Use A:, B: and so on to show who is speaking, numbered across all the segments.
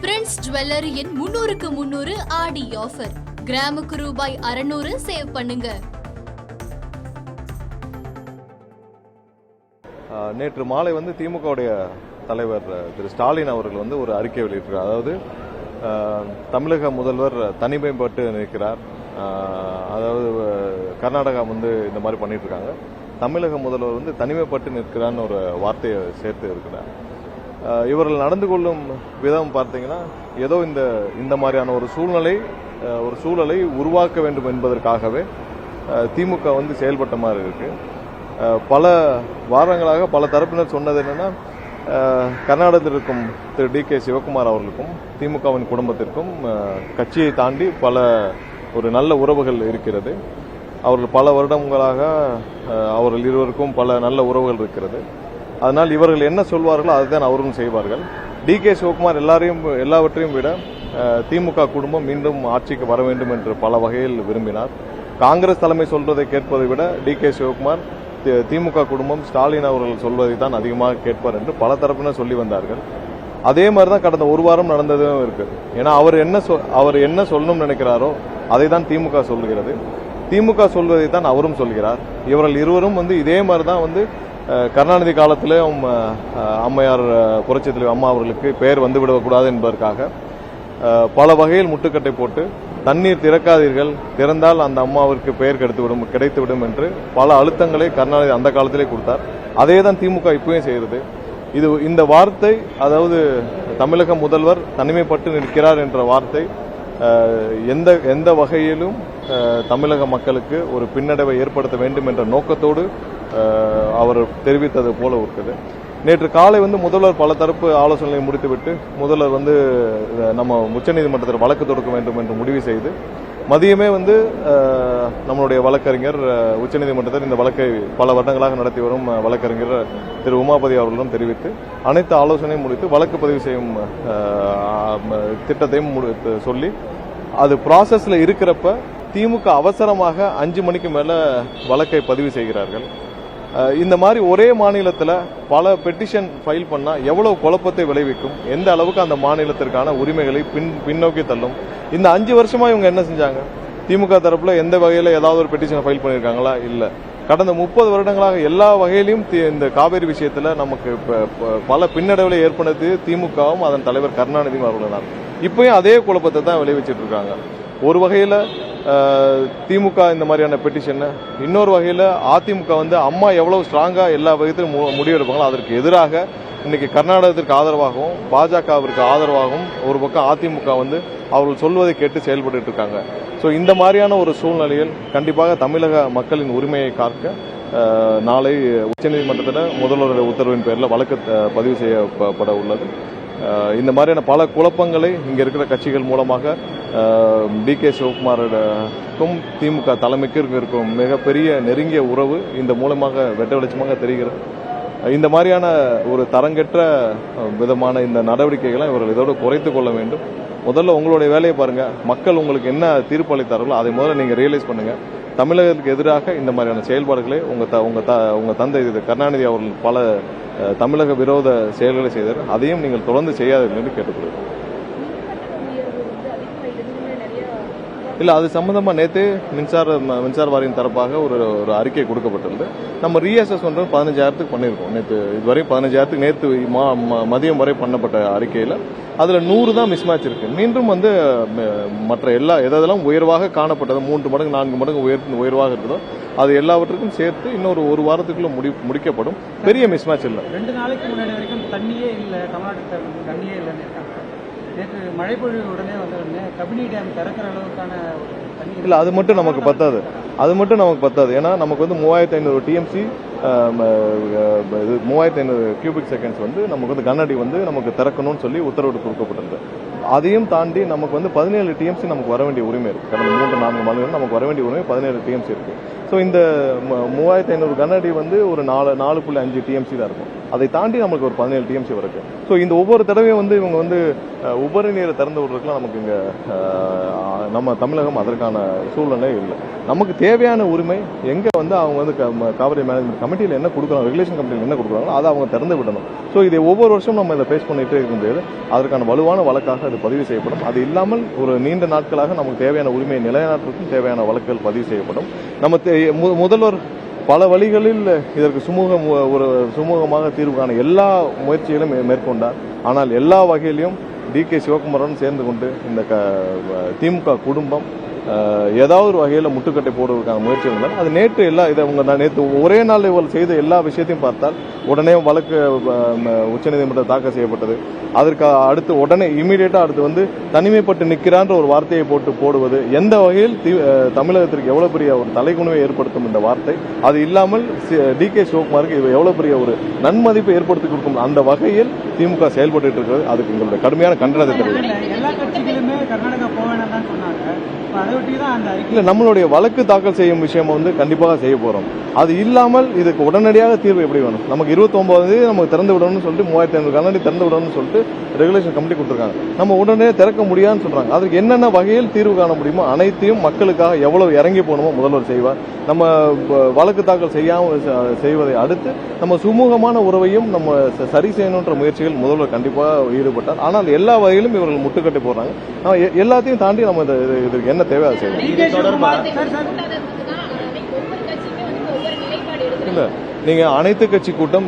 A: Prince ஜுவல்லரியின் 300க்கு 300 ஆடி offer. கிராமுக்கு ரூபாய் 600 சேவ் பண்ணுங்க.
B: நேற்று மாலை திமுகவுடைய தலைவர் திரு ஸ்டாலின் அவர்கள் ஒரு அறிக்கை வெளியிட்டிருக்கிறார். அதாவது தமிழக முதல்வர் தனிமைப்பட்டு நிற்கிறார். அதாவது கர்நாடகா இந்த மாதிரி பண்ணிட்டு இருக்காங்க. தமிழக முதல்வர் தனிமைப்பட்டு நிற்கிறான்னு ஒரு வார்த்தையை சேர்த்து இருக்கிறார். இவர்கள் நடந்து கொள்ளும் விதம் பார்த்தீங்கன்னா ஏதோ இந்த மாதிரியான ஒரு சூழலை உருவாக்க வேண்டும் என்பதற்காகவே திமுக செயல்பட்ட மாதிரி இருக்கு. பல வாரங்களாக பல தரப்பினர் சொன்னது என்னன்னா, கர்நாடகத்தில் இருக்கும் திரு டி.கே. சிவகுமார் அவர்களுக்கும் திமுகவின் குடும்பத்திற்கும் கட்சியை தாண்டி ஒரு நல்ல உறவுகள் இருக்கிறது. அவர்கள் பல வருடங்களாக அவர்கள் இருவருக்கும் பல நல்ல உறவுகள் இருக்கிறது. அதனால் இவர்கள் என்ன சொல்வார்களோ அதுதான் அவரும் செய்வார்கள். டி.கே. சிவகுமார் எல்லாவற்றையும் விட திமுக குடும்பம் மீண்டும் ஆட்சிக்கு வர வேண்டும் என்று பல வகையில் விரும்பினார். காங்கிரஸ் தலைமை சொல்வதை கேட்பதை விட டி.கே. சிவகுமார் திமுக குடும்பம் ஸ்டாலின் அவர்கள் சொல்வதை தான் அதிகமாக கேட்பார் என்று பல தரப்பினர் சொல்லி வந்தார்கள். அதே மாதிரிதான் கடந்த ஒரு வாரம் நடந்ததும் இருக்கு. ஏன்னா அவர் என்ன சொல்லணும்னு நினைக்கிறாரோ அதை தான் திமுக சொல்லுகிறது. திமுக சொல்வதை தான் அவரும் சொல்கிறார். இவர்கள் இருவரும் இதே மாதிரிதான் கருணாநிதி காலத்திலே அம்மையார் புரட்சித் தலைவர் அம்மா அவர்களுக்கு பெயர் வந்துவிடக்கூடாது என்பதற்காக பல வகையில் முட்டுக்கட்டை போட்டு தண்ணீர் திறக்காதீர்கள், திறந்தால் அந்த அம்மாவிற்கு பெயர் கிடைத்துவிடும் என்று பல அழுத்தங்களை கருணாநிதி அந்த காலத்திலே கொடுத்தார். அதே தான் திமுக இப்பவும் செய்கிறது. இந்த வார்த்தை, அதாவது தமிழக முதல்வர் தனிமைப்பட்டு நிற்கிறார் என்ற வார்த்தை எந்த வகையிலும் தமிழக மக்களுக்கு ஒரு பின்னடைவை ஏற்படுத்த வேண்டும் என்ற நோக்கத்தோடு அவர் தெரிவித்தது போல இருக்குது. நேற்று காலை முதல்வர் பல தரப்பு ஆலோசனைகளை முடித்துவிட்டு முதல்வர் நம்ம உச்சநீதிமன்றத்தில் வழக்கு தொடுக்க வேண்டும் என்று முடிவு செய்து மதியமே நம்மளுடைய வழக்கறிஞர் உச்சநீதிமன்றத்தில் இந்த வழக்கை பல வருடங்களாக நடத்தி வரும் வழக்கறிஞர் திரு உமாபதி அவர்களிடம் தெரிவித்து அனைத்து ஆலோசனையும் முடித்து வழக்கு பதிவு செய்யும் திட்டத்தையும் சொல்லி அது ப்ராசஸ்ல இருக்கிறப்ப திமுக அவசரமாக 5 மணிக்கு மேல வழக்கை பதிவு செய்கிறார்கள். இந்த மாதிரி ஒரே மாநிலத்தில் பல பெட்டிஷன் ஃபைல் பண்ணா எவ்வளவு குழப்பத்தை விளைவிக்கும், எந்த அளவுக்கு அந்த மாநிலத்திற்கான உரிமைகளை பின்னோக்கி தள்ளும். இந்த 5 வருஷமா இவங்க என்ன செஞ்சாங்க? திமுக தரப்புல எந்த வகையில ஏதாவது ஒரு பெட்டிஷன் ஃபைல் பண்ணிருக்காங்களா? இல்ல. கடந்த 30 வருடங்களாக எல்லா வகையிலும் இந்த காவேரி விஷயத்துல நமக்கு பல பின்னடைவுகளை ஏற்படுத்தி திமுகவும் அதன் தலைவர் கருணாநிதியும் அவர்கள் தான் இப்பயும் அதே குழப்பத்தை தான் விளைவிச்சிட்டு இருக்காங்க. ஒரு வகையில திமுக இந்த மாதிரியான பெட்டிஷன், இன்னொரு வகையில அதிமுக அம்மா எவ்வளவு ஸ்ட்ராங்கா எல்லா வகையிலும் முடிவெடுப்பாங்களோ அதற்கு எதிராக இன்னைக்கு கர்நாடகத்திற்கு ஆதரவாகவும் பாஜகவிற்கு ஆதரவாகவும் ஒரு பக்கம் அதிமுக அவர்கள் சொல்வதை கேட்டு செயல்பட்டு இருக்காங்க. ஸோ இந்த மாதிரியான ஒரு சூழ்நிலையில் கண்டிப்பாக தமிழக மக்களின் உரிமையை காக்க நாளை உச்சநீதிமன்றத்தில் முதல்வருடைய உத்தரவின் பேரில் வழக்கு பதிவு செய்யப்பட உள்ளது. இந்த மாதிரியான பல குழப்பங்களை இங்க இருக்கிற கட்சிகள் மூலமாக டி.கே. சிவகுமாருக்கும் திமுக தலைமைக்கு இருக்கும் மிகப்பெரிய நெருங்கிய உறவு இந்த மூலமாக வெட்ட வெளிச்சமாக தெரிகிறது. இந்த மாதிரியான ஒரு தரங்கெற்ற விதமான இந்த நடவடிக்கைகளை இவர்கள் இதோடு குறைத்துக் கொள்ள வேண்டும். முதல்ல உங்களுடைய வேலையை பாருங்க. மக்கள் உங்களுக்கு என்ன தீர்ப்பு அளித்தார்களோ அதை முதல்ல நீங்க ரியலைஸ் பண்ணுங்க. தமிழகத்துக்கு எதிராக இந்த மாதிரியான செயல்பாடுகளை உங்க தந்தை கருணாநிதி அவர்கள் பல தமிழக விரோத செயல்களை செய்தார். அதையும் நீங்கள் தொடர்ந்து செய்யாதீர்கள் என்று கேட்டுக்கொள்கிறோம். இல்ல, அது சம்பந்தமா நேற்று மின்சார வாரியம் தரப்பாக ஒரு அறிக்கை கொடுக்கப்பட்டுள்ளது. நம்ம ரீஅசஸ் 15,000 பண்ணியிருக்கோம். நேற்று இதுவரை 15,000 நேற்று மதியம் வரை பண்ணப்பட்ட அறிக்கையில் அதுல 100 தான் மிஸ்மேட்ச் இருக்கு. மீண்டும் மற்ற எதெல்லாம் உயர்வாக காணப்பட்டது 3 மடங்கு 4 மடங்கு உயர்வாக இருக்குதோ அது எல்லாவற்றுக்கும் சேர்த்து இன்னொரு ஒரு வாரத்துக்குள்ள முடிக்கப்படும். பெரிய மிஸ்மேட்ச் இல்லை.
C: 2 நாளைக்கு முன்னாடி வரைக்கும் தண்ணியே இல்லை, தமிழ்நாட்டுக்கு தண்ணியே இல்லைன்னு நேற்று மழை பொழிவு உடனே கபினி டேம் திறக்கிற அளவுக்கான தண்ணி
B: இல்லை. அது மட்டும் நமக்கு பத்தாது. ஏன்னா நமக்கு 3500 டிஎம்சி 3500 கியூபிக் செகண்ட்ஸ் நமக்கு கனஅடி நமக்கு திறக்கணும்னு சொல்லி உத்தரவு கொடுக்கப்பட்டிருந்தது. அதையும் தாண்டி நமக்கு 17 டிஎம்சி நமக்கு வர வேண்டிய உரிமை இருக்கு. கடந்த 3-4 மாதங்கள் நமக்கு வர வேண்டிய உரிமை 17 டிஎம்சி இருக்கு. ஸோ இந்த 3500 கனஅடி ஒரு 4.5 டிஎம்சி தான் இருக்கும். அதை தாண்டி நமக்கு ஒரு 17 டிஎம்சி இருக்கு. ஸோ இந்த ஒவ்வொரு தடவையும் இவங்க உபரி நீரை திறந்து விடுறதுக்குலாம் நமக்கு இங்க நம்ம தமிழகம் அதற்கான சூழ்நிலை இல்லை. நமக்கு தேவையான உரிமை எங்க அவங்க காவிரி மேனேஜ்மெண்ட் கமிட்டியில் என்ன கொடுக்குறாங்க, ரெகுலேஷன் கமிட்டியில் என்ன கொடுக்குறாங்களோ அதை அவங்க திறந்து விடணும். ஸோ இதை ஒவ்வொரு வருஷம் நம்ம இதை ஃபேஸ் பண்ணிட்டே இருக்கும்போது அதற்கான வலுவான வழக்காக அது பதிவு செய்யப்படும். அது இல்லாமல் ஒரு நீண்ட நாட்களாக நமக்கு தேவையான உரிமையை நிலைநாட்டுவதற்கும் தேவையான வழக்குகள் பதிவு செய்யப்படும். நம்ம முதல்வர் பல வழிகளில் இதற்கு சுமூகமாக தீர்வு காண எல்லா முயற்சிகளும் மேற்கொண்டார். ஆனால் எல்லா வகையிலும் டி.கே. சிவகுமாருடன் சேர்ந்து கொண்டு இந்த திமுக குடும்பம் ஏதாவது ஒரு வகையில் முட்டுக்கட்டை போடுவதற்கான முயற்சி இருந்தால் அது நேற்று நேற்று ஒரே நாள் இவர்கள் செய்த எல்லா விஷயத்தையும் பார்த்தால் உடனே வழக்கு உச்சநீதிமன்றத்தில் தாக்கல் செய்யப்பட்டது. அதற்கு அடுத்து உடனே இமீடியட்டா அடுத்து தனிமைப்பட்டு நிற்கிறான்ற ஒரு வார்த்தையை போடுவது எந்த வகையில் தமிழகத்திற்கு எவ்வளவு பெரிய ஒரு தலைகுனிவை ஏற்படுத்தும் இந்த வார்த்தை. அது இல்லாமல் டி.கே. சிவகுமாருக்கு இது எவ்வளவு பெரிய ஒரு நன்மதிப்பை ஏற்படுத்தி கொடுக்கும் அந்த வகையில் திமுக செயல்பட்டு இருக்கிறது. அதுக்கு எங்களுடைய கடுமையான கண்டனத்தை தெரிவிக்கிறோம்.
C: எல்லா கட்சிகளுமே கர்நாடகா போக வேண்டாம் தான் சொன்னாங்க.
B: இல்ல, நம்மளுடைய வழக்கு தாக்கல் செய்யும் விஷயம் கண்டிப்பாக செய்ய போறோம். அது இல்லாமல் இதுக்கு உடனடியாக தீர்வு எப்படி வேணும்? நமக்கு 29 நமக்கு திறந்து விடணும்னு சொல்லிட்டு 3500 கண்ணாடி திறந்து விடணும்னு சொல்லிட்டு ரெகுலேஷன் கமிட்டி கொடுத்துருக்காங்க. நம்ம உடனே திறக்க முடியாதுன்னு சொல்றாங்க. அதுக்கு என்னென்ன வகையில் தீர்வு காண முடியுமோ அனைத்தையும் மக்களுக்காக எவ்வளவு இறங்கி போகணுமோ முதல்வர் செய்வார். நம்ம வழக்கு தாக்கல் செய்வதை அடுத்து நம்ம சுமூகமான உறவையும் நம்ம சரி செய்யணுன்ற முயற்சிகள் முதல்வர் கண்டிப்பாக ஈடுபட்டார். ஆனால் எல்லா வகையிலும் இவர்கள் முட்டுக்கட்டை போடுறாங்க. எல்லாத்தையும் தாண்டி நம்ம இதுக்கு என்ன தேவை அதை செய்யணும். இல்ல, நீங்க அனைத்து கட்சி கூட்டம்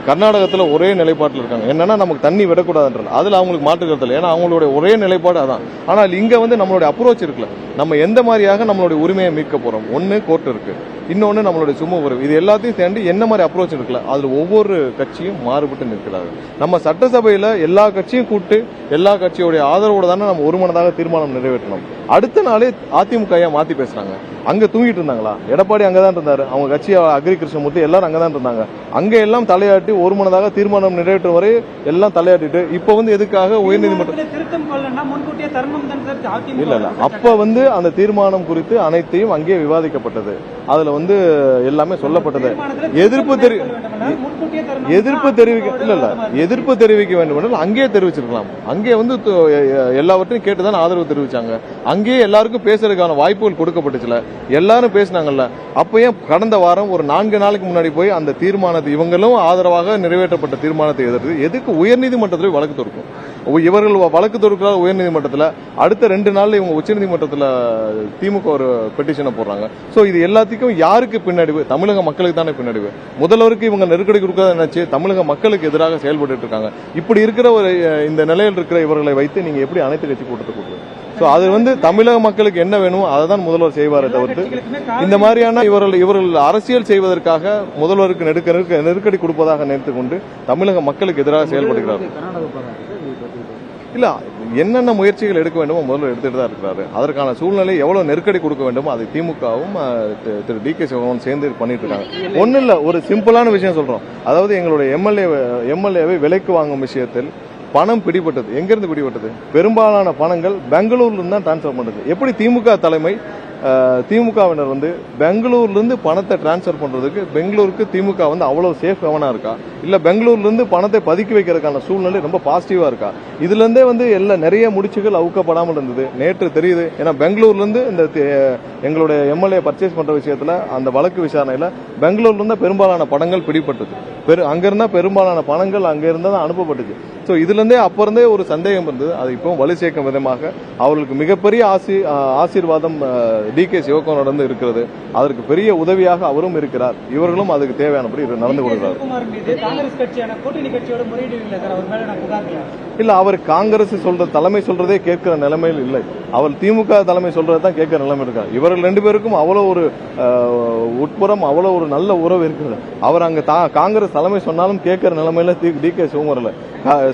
B: கர்நாடகத்தில் ஒரே நிலைப்பாட்டில் இருக்காங்க. என்னன்னா நமக்கு தண்ணி விடக்கூடாதுன்றது அதுல அவங்களுக்கு மாற்றுக்கிறது இல்லை. ஏன்னா அவங்களுடைய ஒரே நிலைப்பாடு அதான். ஆனால் இங்க நம்மளுடைய அப்ரோச் இருக்குல்ல, நம்ம எந்த மாதிரியாக நம்மளுடைய உரிமையை மீட்க போறோம். ஒன்னு கோர்ட் இருக்கு, இன்னொன்னு நம்மளுடைய சுமூக உறவு. இது எல்லாத்தையும் சேர்ந்து என்ன மாதிரி அப்ரோச் இருக்குல்ல, அதுல ஒவ்வொரு கட்சியும் மாறுபட்டு நிற்கிறார்கள். நம்ம சட்டசபையில எல்லா கட்சியும் கூட்டு எல்லா கட்சியோடைய ஆதரவோடு தானே நம்ம ஒருமனதாக தீர்மானம் நிறைவேற்றணும். அடுத்த நாளே அதிமுக மாத்தி பேசுறாங்க. அங்க தூங்கிட்டு இருந்தாங்களா? எடப்பாடி அங்கதான் இருந்தாரு, அவங்க கட்சி அக்ரி கிருஷ்ணமூர்த்தி எல்லாரும் அங்கதான் இருந்தாங்க. அங்க எல்லாம் தலையாட்டி ஒருமனதாக தீர்மானம் நிறைவேற்றும் வரை எல்லாம் தலையாட்டிட்டு இப்ப எதுக்காக உயர்நீதிமன்றம் இல்ல அப்ப அந்த தீர்மானம் குறித்து அனைத்தையும் அங்கே விவாதிக்கப்பட்டது. அதுல எல்லாமே சொல்லப்பட்டது. எதிர்ப்பு தெரிவிக்க வேண்டும் என்றால் அங்கேயே தெரிவிச்சிருக்கலாம். அங்கே எல்லாவற்றையும் கேட்டுதான் ஆதரவு தெரிவிச்சாங்க. அங்கேயே எல்லாருக்கும் பேசுறதுக்கான வாய்ப்புகள் கொடுக்கப்பட்டுச்சுல, எல்லாரும் பேசினாங்கல்ல. அப்ப ஏன் கடந்த வாரம் ஒரு 4 நாளைக்கு முன்னாடி போய் அந்த தீர்மானத்தை இவங்களும் ஆதரவாக நிறைவேற்றப்பட்ட தீர்மானத்தை எதிர்த்து எதுக்கு உயர்நீதிமன்றத்தில் வழக்கு தொடுக்கும்? இவர்கள் வழக்கு தொடுக்கிறார் உயர்நீதிமன்றத்தில். அடுத்த 2 நாள்ல இவங்க உச்சநீதிமன்றத்தில் திமுக ஒரு பெட்டிஷனை போடுறாங்க. சோ இது எல்லாத்துக்கும் யாருக்கு பின்னடைவு? தமிழக மக்களுக்கு தானே பின்னடைவு. முதல்வருக்கு இவங்க நெருக்கடி கொடுக்காத நினைச்சு தமிழக மக்களுக்கு எதிராக செயல்பட்டு இருக்காங்க. இப்படி இருக்கிற ஒரு இந்த நிலையில் இருக்கிற இவர்களை வைத்து நீங்க எப்படி அனைத்து கட்சி கூட்டத்தை கூட்டுறது? சோ அது தமிழக மக்களுக்கு என்ன வேணும் அதை தான் முதல்வர் செய்வாரே தவிர்த்து இந்த மாதிரியான இவர்கள் அரசியல் செய்வதற்காக முதல்வருக்கு நெருக்கடி கொடுப்பதாக நினைத்துக் கொண்டு தமிழக மக்களுக்கு எதிராக செயல்படுகிறார்கள். இல்ல, என்னென்ன முயற்சிகள் எடுக்க வேண்டுமோ முதல்வர் எடுத்துட்டு தான் இருக்கிறாரு. அதற்கான சூழ்நிலை எவ்வளவு நெருக்கடி கொடுக்க வேண்டுமோ அதை திமுகவும் திரு டி.கே. சிவகுமாரும் சேர்ந்து பண்ணிட்டு இருக்காங்க. ஒன்னும் இல்ல, ஒரு சிம்பிளான விஷயம் சொல்றோம். அதாவது எங்களுடைய எம்எல்ஏவை விலைக்கு வாங்கும் விஷயத்தில் பணம் பிடிபட்டது. எங்கிருந்து பிடிபட்டது? பெரும்பாலான பணங்கள் பெங்களூர்ல இருந்து தான் டிரான்ஸ்பர் பண்றது. எப்படி திமுக தலைமை திமுகவினர் பெங்களூர்ல இருந்து பணத்தை டிரான்ஸ்பர் பண்றதுக்கு பெங்களூருக்கு திமுக அவ்வளவு சேஃப் ஹெவனா இருக்கா? இல்ல பெங்களூர்ல இருந்து பணத்தை பதுக்கி வைக்கிறதுக்கான சூழ்நிலை ரொம்ப பாசிட்டிவா இருக்கா? இதுல இருந்தே எல்லாம் நிறைய முடிச்சுகள் அவுக்கப்படாமல் இருந்தது. நேற்று தெரியுது. ஏன்னா பெங்களூர்ல இருந்து இந்த எங்களுடைய எம்எல்ஏ பர்ச்சேஸ் பண்ற விஷயத்துல அந்த வழக்கு விசாரணையில பெங்களூர்ல இருந்து பெரும்பாலான பணங்கள் பிடிபட்டது. அங்கிருந்தா பெரும்பாலான பணங்கள் அங்க இருந்தா தான் அனுப்பப்பட்டுச்சு. சோ இதுல இருந்தே அப்ப இருந்தே ஒரு சந்தேகம் இருந்தது. அது இப்போ வலு சேர்க்கும் விதமாக அவர்களுக்கு மிகப்பெரிய ஆசீர்வாதம் டி.கே. சிவகுமாரோட இருக்கிறது. அதற்கு பெரிய உதவியாக அவரும் இருக்கிறார். இவர்களும் அதுக்கு தேவையானபடி நடந்து கொள்கிறார். இல்ல, அவர் காங்கிரஸ் தலைமை சொல்றதே கேட்கிற நிலைமையில் இல்லை. அவர் திமுக தலைமை சொல்றதான் கேட்கிற நிலைமை இருக்கார். இவர்கள் 2 பேருக்கும் அவ்வளவு ஒரு உட்புறம் அவ்வளவு ஒரு நல்ல உறவு இருக்குது. அவர் அங்க காங்கிரஸ் தலைமை சொன்னாலும் கேட்கிற நிலைமையில டி.கே. சிவகுமார் இல்ல.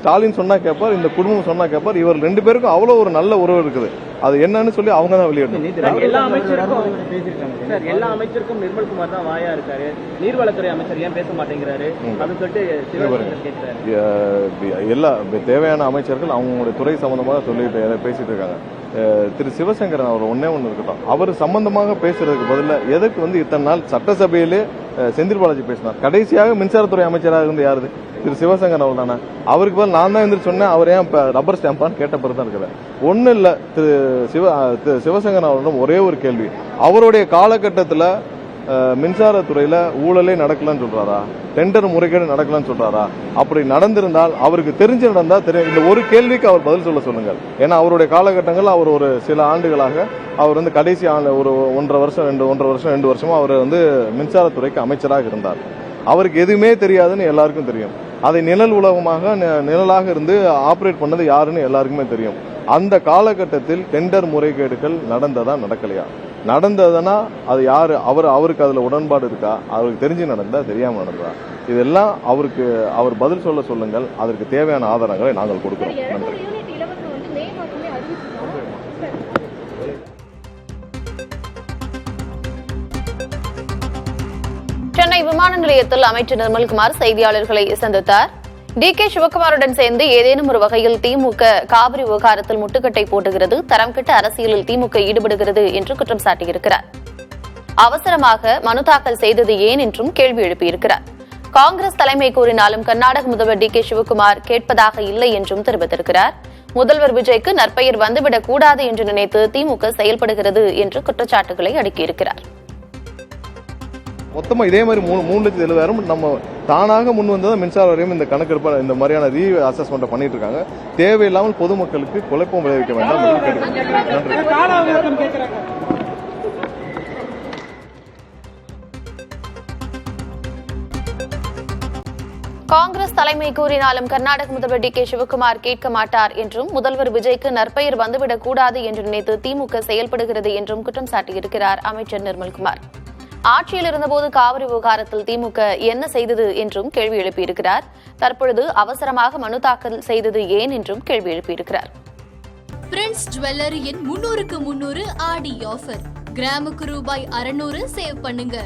B: ஸ்டாலின் சொன்னா கேட்பார், இந்த குடும்பம் சொன்னா கேட்பார். இவர் 2 பேருக்கும் அவ்வளவு ஒரு நல்ல உறவு இருக்குது. அது என்னன்னு சொல்லி அவங்க தான் வெளியிடணும்.
D: எல்லா அமைச்சருக்கும் நிர்மல்குமார் தான் வாயா இருக்காரு. நீர்வளத்துறை அமைச்சர் ஏன் பேச மாட்டேங்கிறாரு அப்படின்னு சொல்லிட்டு
B: எல்லா தேவையான அமைச்சர்கள் அவங்களுடைய துறை சம்பந்தமாக சொல்லிட்டு பேசிட்டு இருக்காங்க. திரு சிவசங்கரன் அவர் ஒன்னே இருக்கட்டும், அவர் சம்பந்தமாக பேசுறதுக்கு பதிலாக எதுக்கு இத்தனை நாள் சட்டசபையிலே செந்தில் பாலாஜி பேசினார். கடைசியாக மின்சாரத்துறை அமைச்சராக இருந்து யாரு? திரு சிவசங்கரன் அவர் தானே. அவருக்கு பதில் நான் தான் எந்திரிச்சு சொன்னேன். அவர் ஏன் ரப்பர் ஸ்டாம்பான்னு கேட்ட பிறகு தான் இருக்கிறார். ஒன்னும் இல்ல, திரு சிவசங்கரன் அவரிடம் ஒரே ஒரு கேள்வி. அவருடைய காலகட்டத்தில் மின்சாரத்துறையில ஊழலே நடக்கலன்னு சொல்றாரா, டெண்டர் முறைகேடு நடக்கலன்னு சொல்றாரா? அப்படி நடந்திருந்தால் அவருக்கு தெரிஞ்சு நடந்தா தெரியும். இந்த ஒரு கேள்விக்கு அவர் பதில் சொல்லுங்கள். ஏன்னா அவருடைய காலகட்டங்கள் அவர் ஒரு சில ஆண்டுகளாக அவர் வந்து கடைசி ஆண்டு ஒரு 1.5 வருஷமா அவர் வந்து மின்சாரத்துறைக்கு அமைச்சராக இருந்தார். அவருக்கு எதுவுமே தெரியாதுன்னு எல்லாருக்கும் தெரியும். அதை நிழலாக இருந்து ஆபரேட் பண்ணது யாருன்னு எல்லாருக்குமே தெரியும். அந்த காலகட்டத்தில் டெண்டர் முறைகேடுகள் நடந்ததா நடக்கலையா? நடந்ததுன்னா அது யாரு? அவருக்கு அதுல உடன்பாடு இருக்கா? அவருக்கு தெரிஞ்சு நடந்தா தெரியாம நடந்ததா? இதெல்லாம் அவர் பதில் சொல்லுங்கள். அதற்கு தேவையான ஆதாரங்களை நாங்கள் கொடுக்கிறோம். நன்றி.
E: சென்னை விமான நிலையத்தில் அமைச்சர் நிர்மல்குமார் செய்தியாளர்களை சந்தித்தார். டி.கே. சிவக்குமாருடன் சேர்ந்து ஏதேனும் ஒரு வகையில் திமுக காவிரி விவகாரத்தில் முட்டுக்கட்டை போட்டுகிறது, தரம் கெட்ட அரசியலில் திமுக ஈடுபடுகிறது என்று குற்றம் சாட்டியிருக்கிறார். அவசரமாக மனு தாக்கல் செய்தது ஏன் என்றும் கேள்வி எழுப்பியிருக்கிறார். காங்கிரஸ் தலைமை கூறினாலும் கர்நாடக முதல்வர் டி.கே. சிவக்குமார் கேட்பதாக இல்லை என்றும் தெரிவித்திருக்கிறார். முதல்வர் விஜய்க்கு நற்பெயர் வந்துவிடக் கூடாது என்று நினைத்து திமுக செயல்படுகிறது என்று குற்றச்சாட்டுகளை அடுக்கியிருக்கிறார்.
B: மொத்தமா இதே மாதிரி 3,70,000 நம்ம தானாக முன் வந்ததான் மின்சார வாரியம் இந்த கணக்கெடுப்ப இந்த மாதிரியான அசஸ்மெண்ட் பண்ணிட்டு இருக்காங்க. தேவையில்லாமல் பொதுமக்களுக்கு குழப்பம் விளைவிக்க வேண்டாம் என்று கேட்டுக்கொள்கிறேன். நன்றி.
E: காங்கிரஸ் தலைமை கூறினாலும் கர்நாடக முதல்வர் டி.கே. சிவக்குமார் கேட்க மாட்டார் என்றும் முதல்வர் விஜய்க்கு நற்பெயர் வந்துவிடக் கூடாது என்று நினைத்து திமுக செயல்படுகிறது என்றும் குற்றம் சாட்டியிருக்கிறார் அமைச்சர் நிர்மல்குமார். ஆட்சியில் இருந்தபோது காவிரி விவகாரத்தில் திமுக என்ன செய்தது என்றும் கேள்வி எழுப்பியிருக்கிறார். தற்பொழுது அவசரமாக மனு தாக்கல் செய்தது ஏன் என்றும் கேள்வி எழுப்பியிருக்கிறார்.
A: பிரின்ஸ் ஜுவல்லரியின் 300க்கு 300 ஆடி ஆஃபர். கிராமுக்கு ரூபாய் 600 சேவ் பண்ணுங்க.